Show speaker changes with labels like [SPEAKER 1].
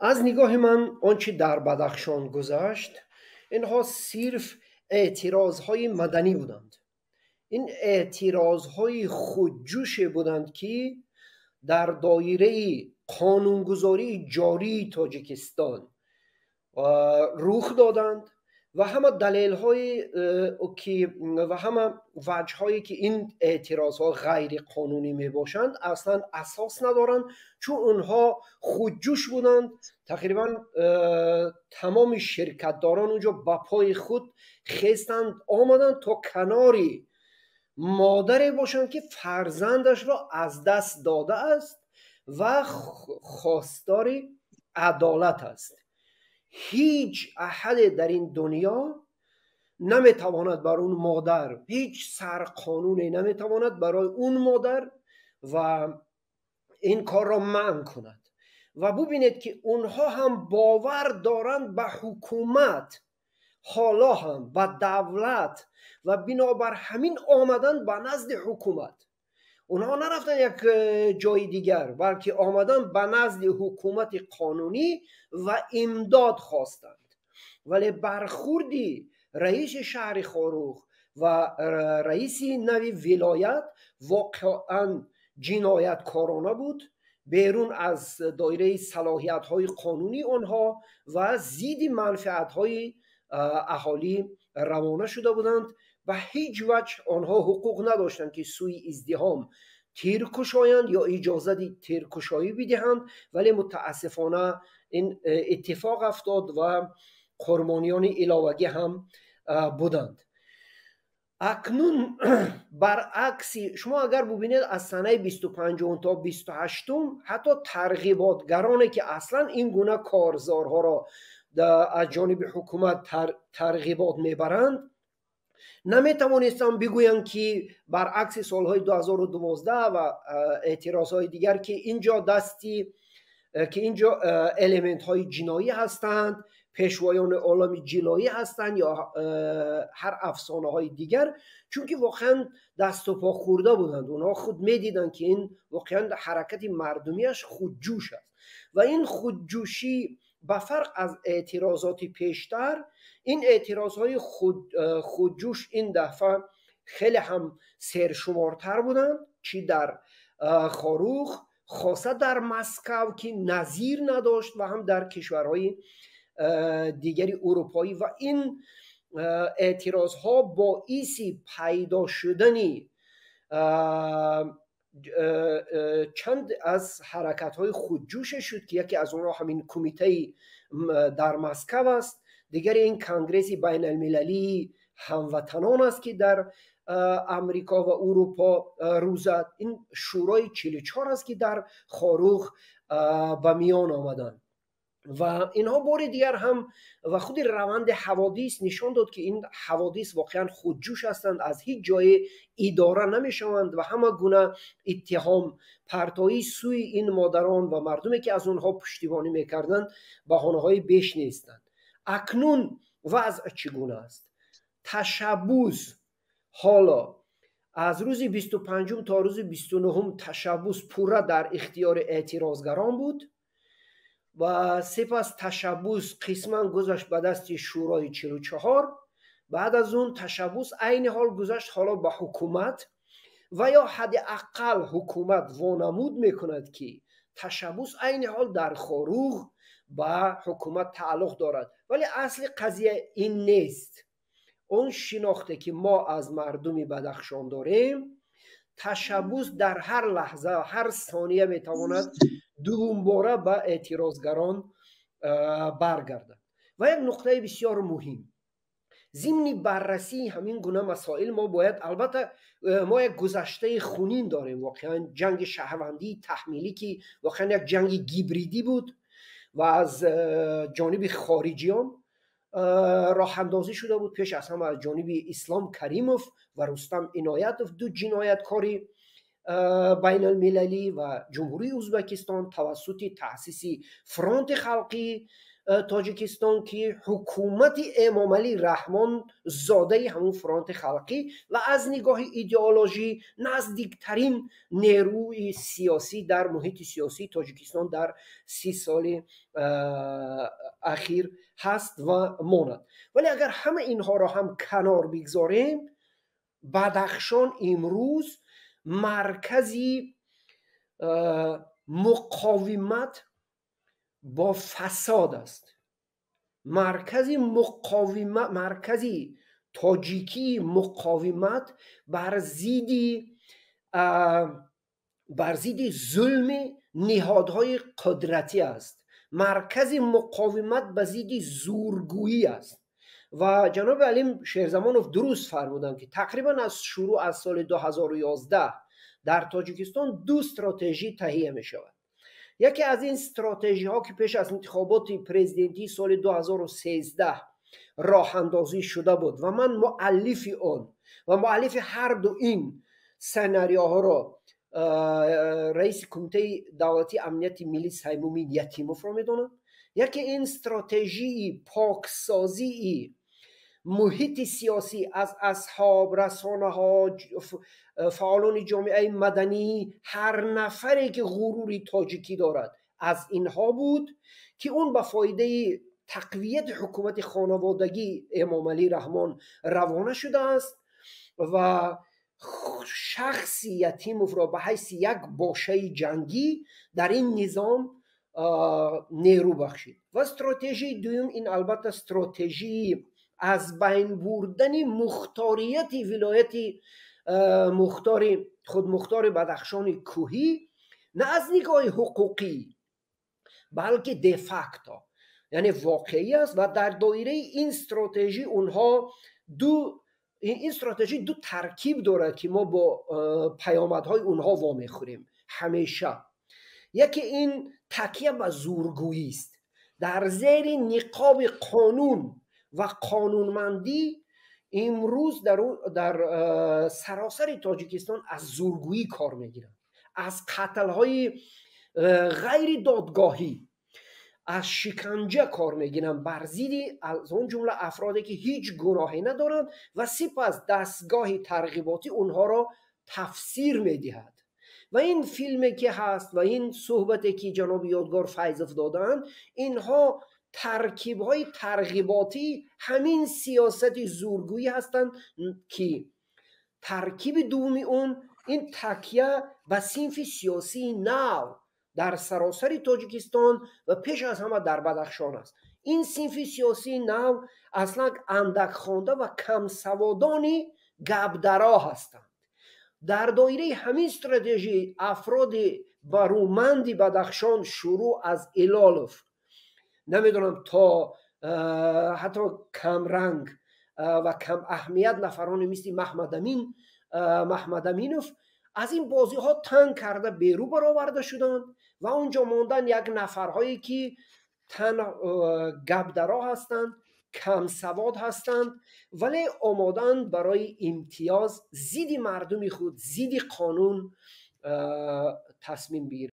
[SPEAKER 1] از نگاه من آنچه در بدخشان گذشت اینها صرف اعتراضهای مدنی بودند. این اعتراضهای خودجوش بودند که در دایره قانونگذاری جاری تاجیکستان رخ دادند و همه دلیل های و همه وجه هایی که این اعتراض ها غیر قانونی می باشند اصلا اساس ندارند، چون اونها خودجوش بودند. تقریبا تمام شرکت داران اونجا با پای خود خستند آمدند تا کناری مادری باشند که فرزندش را از دست داده است و خواستار عدالت است. هیچ احد در این دنیا نمیتواند بر اون مادر، هیچ سرقانونی نمیتواند برای اون مادر و این کار را منع کند. و ببینید که اونها هم باور دارند به حکومت، حالا هم به دولت، و بنابر همین آمدن به نزد حکومت. اونها نرفتن یک جای دیگر، بلکه آمدن به نزد حکومت قانونی و امداد خواستند. ولی برخوردی رئیس شهر خاروخ و رئیس نوی ولایت واقعا جنایتکارانه بود، بیرون از دایره صلاحیت های قانونی آنها و زید منفعت های اهالی روانه شده بودند. و هیچ وجه آنها حقوق نداشتند که سوی ازدحام تیر کشایند یا اجازه تیرکشایی بدهند، ولی متاسفانه این اتفاق افتاد و قربانیان علاوگی هم بودند. اکنون برعکس شما اگر ببینید از سنه 25 تا 28 حتی ترغیباتگرانی که اصلا این گونه کارزارها را از جانب حکومت ترغیبات میبرند نمیتوانستم بگویم که برعکس سالهای 2012 و اعتراضهای دیگر که اینجا الیمنت های جنایی هستند، پیشوایان عالم جنایی هستند یا هر افسانه های دیگر، چون که واقعا دست و پا خورده بودند. اونها خود میدیدن که این واقعا حرکت مردمیش خودجوش است و این خودجوشی به فرق از اعتراضات پیشتر، این اعتراضهای خودجوش این دفعه خیلی هم سرشمارتر بودند، چی در خاروخ خاصه در مسکو که نظیر نداشت و هم در کشورهای دیگری اروپایی. و این اعتراض ها باعث پیدا شدنی چند از حرکت های خودجوش شد که یکی از اونها همین کمیته در مسکو است، دیگر این کنگره بین المللی هموطنان است که در امریکا و اروپا روزد، این شورای 44 است که در خاروخ به میان آمدند. و اینها بار دیگر هم و خود روند حوادث نشان داد که این حوادث واقعا خودجوش هستند، از هیچ جای اداره نمیشوند و همه گونه اتهام پرتایی سوی این مادران و مردمی که از اونها پشتیبانی میکردند بهانه‌های بیش نیستند. اکنون وضع چگونه است؟ تشبوس حالا از روز 25 تا روز 29 تشبوس پوره در اختیار اعتراضگران بود و سپس تشبوس قسما گذشت به دست شورای 44. بعد از اون تشبوس عین حال گذشت حالا به حکومت و یا حداقل حکومت وانمود میکند که تشبوس عین حال در خاروخ به حکومت تعلق دارد، ولی اصل قضیه این نیست. اون شناخته که ما از مردمی بدخشان داریم، تشبوس در هر لحظه هر ثانیه میتواند دوباره به اعتراضگران برگردد. و یک نقطه بسیار مهم، ضمن بررسی همین گونه مسائل ما باید البته ما یک گذشته خونین داریم، واقعا جنگ شهروندی تحمیلی که واقعا یک جنگ گیبریدی بود و از جانب خارجیان راه اندازی شده بود، پیش از همه از جانب اسلام کریموف و رستم عنایتوف، دو جنایتکاری بین المللی و جمهوری ازبکستان توسط تأسیس فرانت خلقی تاجیکستان که حکومت امام علی رحمان زاده همون فرانت خلقی و از نگاه ایدئولوژی نزدیکترین نیروی سیاسی در محیط سیاسی تاجیکستان در 30 سال اخیر هست و ماند. ولی اگر همه اینها را هم کنار بگذاریم، بدخشان امروز مرکزی مقاومت با فساد است، مرکزی تاجیکی مقاومت بر ضد ظلم نهادهای قدرتی است، مرکزی مقاومت به ضد زورگویی است. و جناب علیم شیرزمانوف درست فرمودند که تقریبا از سال 2011 در تاجیکستان 2 استراتژی تهیه می شود. یکی از این استراتژی ها که پیش از انتخابات پرزیدنتی سال 2013 راه اندازی شده بود و من مؤلف آن و مؤلف هر دو این سناریوها را رئیس کمیته دولتی امنیت ملی سیمومین یتیموف را میدونم. یکی این استراتژی پاکسازی محیط سیاسی از اصحاب، رسانه ها، فعالان جامعه مدنی، هر نفری که غروری تاجیکی دارد از اینها بود که اون به فایده تقویت حکومت خانوادگی امام علی رحمان روانه شده است و شخص یتیموف را به حیث یک باشه جنگی در این نظام نیرو بخشید. و استراتژی دوم این البته استراتژی از بین بردن مختاریت ولایت خودمختار بدخشان کوهی، نه از نگاه حقوقی بلکه دفاکتو، یعنی واقعی است. و در دایره این استراتژی این استراتژی دو ترکیب دارد که ما با پیامدهای اونها وامیخوریم همیشه. یکی این تکیه به زورگویی است، در زیر نقاب قانون و قانونمندی امروز در سراسر تاجیکستان از زورگویی کار میگیرند، از قتل‌های غیر دادگاهی، از شکنجه کار میگیرن بر ضد از اون جمله افرادی که هیچ گناهی ندارند و سپس دستگاه ترغیباتی اونها را تفسیر میدهد. و این فیلمی که هست و این صحبتی که جناب یادگار فیضوف دادن، اینها ترکیب‌های ترغیباتی همین سیاست زورگویی هستند که ترکیب دومی اون این تکیه به صنف سیاسی نو در سراسر تاجیکستان و پیش از همه در بدخشان است. این صنف سیاسی نو اصلا اندک خوانده و کم سوادانی گبدرا هستند. در دایره همین استراتژی افراد برومند بدخشان شروع از ایلالوف، نمیدونم تا حتی کم رنگ و کم اهمیت نفرانی مثل محمد امینوف از این بازی ها تنگ کرده بیرو برآورده شدند و اونجا ماندن یک نفرهایی که گبدرا هستند، کم سواد هستند، ولی آمادن برای امتیاز ضد مردم خود، ضد قانون تصمیم بگیرند.